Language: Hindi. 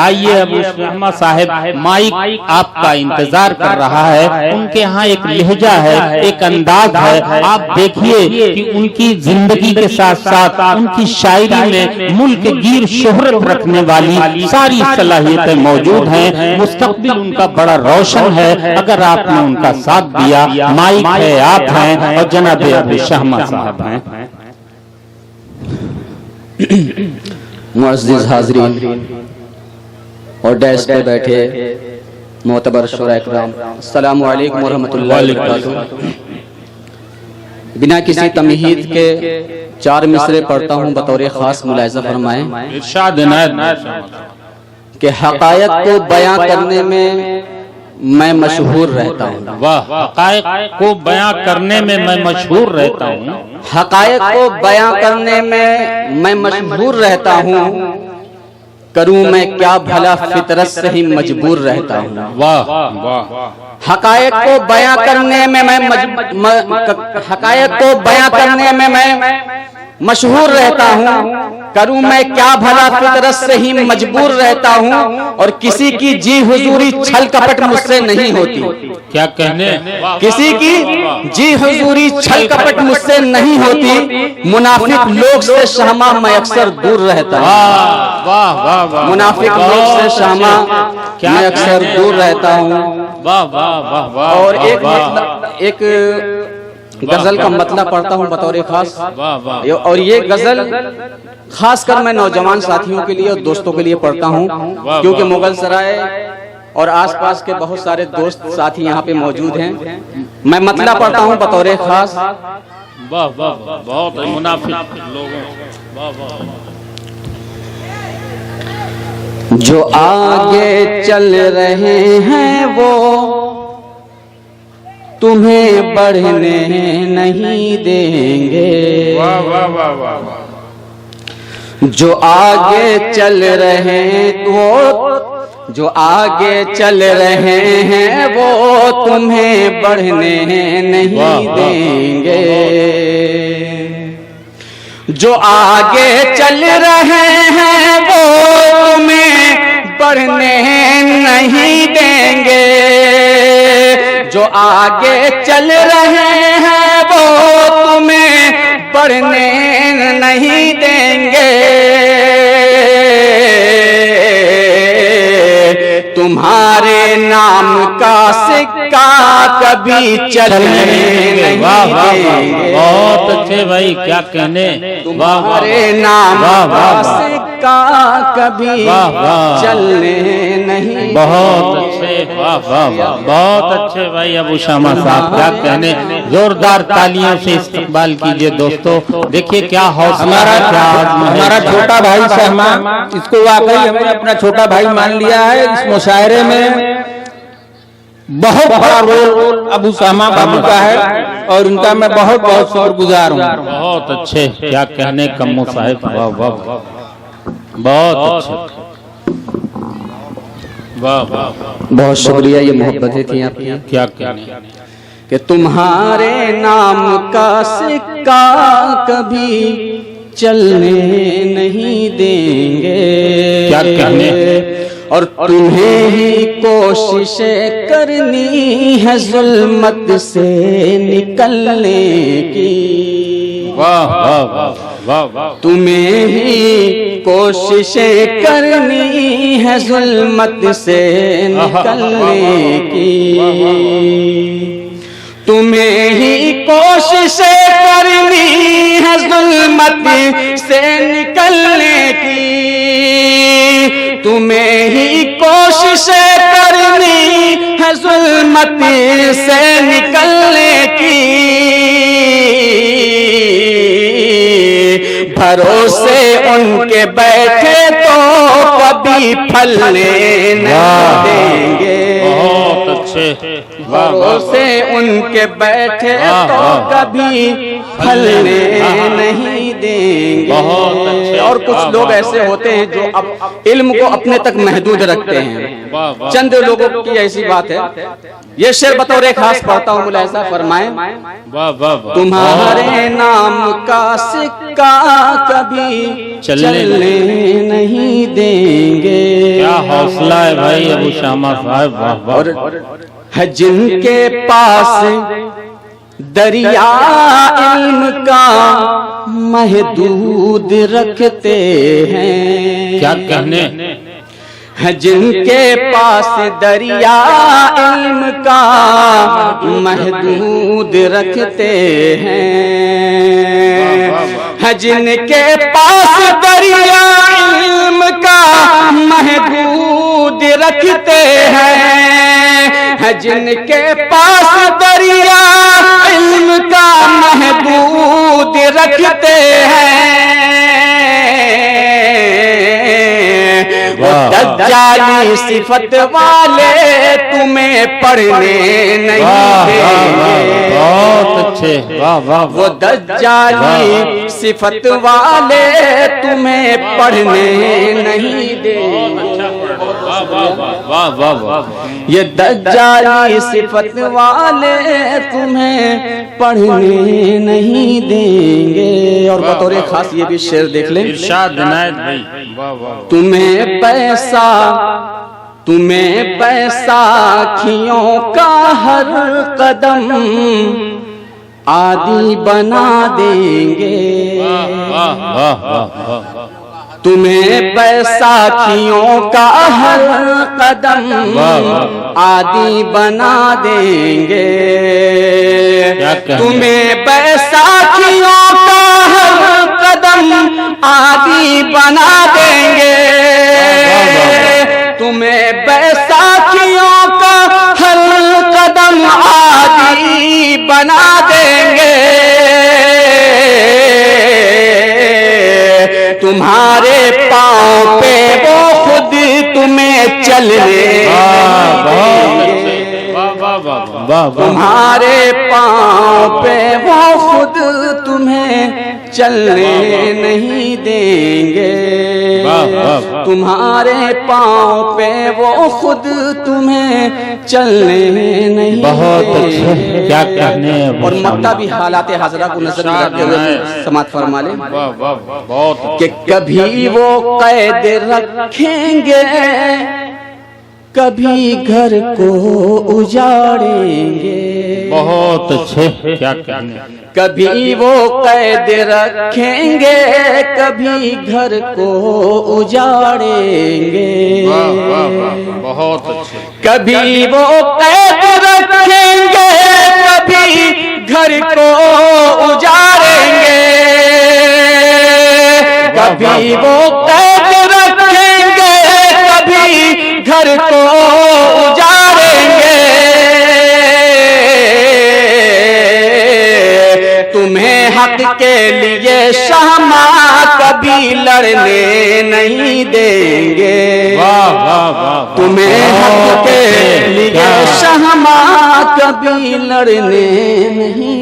आइए अबू शहमा साहब, माइक आपका इंतजार कर रहा है। उनके यहाँ एक लहजा है, एक अंदाज है। आप देखिए कि उनकी जिंदगी के साथ साथ उनकी शायरी में मुल्क गिर शोहरत रखने वाली सारी सलाहियतें मौजूद हैं। मुस्तकबिल उनका बड़ा रोशन है अगर आपने उनका साथ दिया। माइक है, आप हैं और जनाब अबू शहमा साहब हैं। मुअज़्ज़िज़ हाज़रीन और डैश पे बैठे मोतबर शुरा इकराम, अस्सलामु अलैकुम वरहमतुल्लाहि वबरकातुहू। बिना किसी तमहीद के 4 मिसरे पढ़ता हूँ, बतौर खास मुलाहिज़ा फरमाएं। इरशाद कि हक़ायक़ को बयां करने में मैं मशहूर रहता हूँ। वाह, हक़ायक़ को बयां करने में मैं मशहूर रहता हूँ। हक़ायक़ को बयां करने में मैं मशहूर रहता हूँ, करूँ मैं क्या भला फितरत से ही मजबूर रहता हूँ। वाह वाह। हक़ायक़ को बयां करने में मैं हक़ायक़ को बयां करने में मैं मशहूर रहता हूँ, करूँ मैं क्या भला फितरत से ही मजबूर रहता हूँ, और किसी की जी हुजूरी छल कपट मुझसे नहीं होती। क्या कहने, किसी की जी हुजूरी छल कपट मुझसे नहीं होती। मुनाफिक लोग से शहमा मैं अक्सर दूर रहता हूँ। वाह वाह वाह। मुनाफिक लोग से शहमा मैं अक्सर दूर रहता हूँ। वाह वाह वाह वाह। और एक गजल का मतलब पढ़ता हूँ बतौर खास। और ये गजल खास कर मैं नौजवान साथियों के लिए और दोस्तों के लिए पढ़ता हूँ, क्योंकि मुगल सराय और आसपास के बहुत सारे दोस्त साथी यहाँ पे मौजूद हैं। मैं मतलब पढ़ता हूँ बतौर खास। वाह वाह, बहुत मुनाफिक लोगों। वाह वाह। जो आगे चल रहे हैं वो तुम्हें बढ़ने नहीं देंगे। वाह वाह वाह वाह। जो आगे चल रहे हैं जो आगे चल रहे हैं वो तुम्हें बढ़ने नहीं देंगे। जो आगे चल रहे हैं वो तुम्हें बढ़ने नहीं देंगे। जो आगे चल रहे हैं वो तुम्हें बढ़ने नहीं देंगे। तुम्हारे नाम का सिक्का कभी चलने नहीं देंगे। बहुत अच्छे भाई, क्या कहने। तुम्हारे नाम का सिक्का कभी चलने नहीं। बहुत अच्छे, वाह वाह वाह, बहुत अच्छे भाई अबू शहमा साहब, क्या कहने। जोरदार तालियों से इस्तकबाल कीजिए दोस्तों। देखिए क्या हौसला, हमारा छोटा भाई शहमा, इसको वाकई हमने अपना छोटा भाई मान लिया है। इस मुशायरे में बहुत बड़ा रोल अबू शहमा बाबू का है और उनका मैं बहुत बहुत शुक्रगुजार हूँ। बहुत अच्छे, क्या कहने कम्मो साहब, वाह वाह, बहुत अच्छे। वाह वाह, बहुत शुक्रिया, ये मोहब्बतें थी आपकी। क्या कहने कि तुम्हारे नाम का सिक्का कभी चलने नहीं देंगे। क्या कहने। और तुम्हें ही कोशिशें करनी है जुल्मत से निकलने की। वाह वाह वाह वाह। तुम्हें ही कोशिशें करनी है जुल्मत से निकलने की। तुम्हें ही कोशिशें करनी है जुल्मत से निकलने की। तुम्हें ही कोशिशें करनी है जुल्मत से निकलने की। भरोसे उनके बैठे तो कभी फलने नहीं देंगे। बहुत अच्छे, भरोसे उनके बैठे तो कभी फलने नहीं देंगे। बहुत अच्छे। और कुछ वाह, लोग वाह, ऐसे होते हैं जो अब इल्म को अपने तक महदूद रखते हैं। वाह, वाह। चंद लोगों की ऐसी बात है। ये शेर बतौर खास पढ़ता हूँ, मुलाहिजा फरमाए। वाह वाह वाह। तुम्हारे नाम का सिक्का कभी चलने नहीं देंगे। क्या हौसला है भाई अबू शामा साहब, वाह वाह। और है जिनके पास दरिया इल्म का महदूद रखते हैं। क्या कहने। है जिनके पास दरिया इल्म का महदूद रखते हैं। है जिनके पास दरिया इल्म का महदूद रखते हैं। है जिनके पास दरिया इल्म का महदूद रखते हैं। दज्जाली सिफत वाले तुम्हें पढ़ने नहीं देंगे। बहुत अच्छे, वाह वाह। वो दज्जाली सिफत वाले तुम्हें पढ़ने नहीं देंगे। वाह वाह वाह। ये दज्जाली सिफत वाले तुम्हें पढ़ने नहीं देंगे। और बतौर खास ये भी शेर देख लें। इरशाद इनायत भाई, वाह वाह। तुम्हें पैसा अखियों का हर कदम आदि बना देंगे। वाह वाह वाह। तुम्हें बैसाखियों का हर कदम आदि बना देंगे। तुम्हें बैसाखियों का हर कदम आदि बना देंगे। तुम्हें बैसाखियों का हर कदम आदि बना देंगे। तुम्हारे पाँव पे वो खुद तुम्हें चलने तुम्हारे पाँव पे वो खुद तुम्हें चलने नहीं देंगे। तुम्हारे पाँव पे वो खुद तुम्हें चलने नहीं। बहुत अच्छे, क्या कहने। और मक्ता भी हालात हाजरा को नजर में रखते हुए समात फरमा ले कि कभी वो कैद रखेंगे, कभी घर को उजाड़ेंगे। बहुत अच्छे, क्या कहने। कभी वो कैद रखेंगे, कभी घर को उजाड़ेंगे। बहुत अच्छे। कभी वो कैद रखेंगे, कभी घर को उजाड़ेंगे। कभी वो कैद रखेंगे, कभी घर को उजाड़ेंगे। तुम्हें हक के लिए शामा कभी लड़ने नहीं देंगे। तुम्हें हक के लिए शामा कभी लड़ने नहीं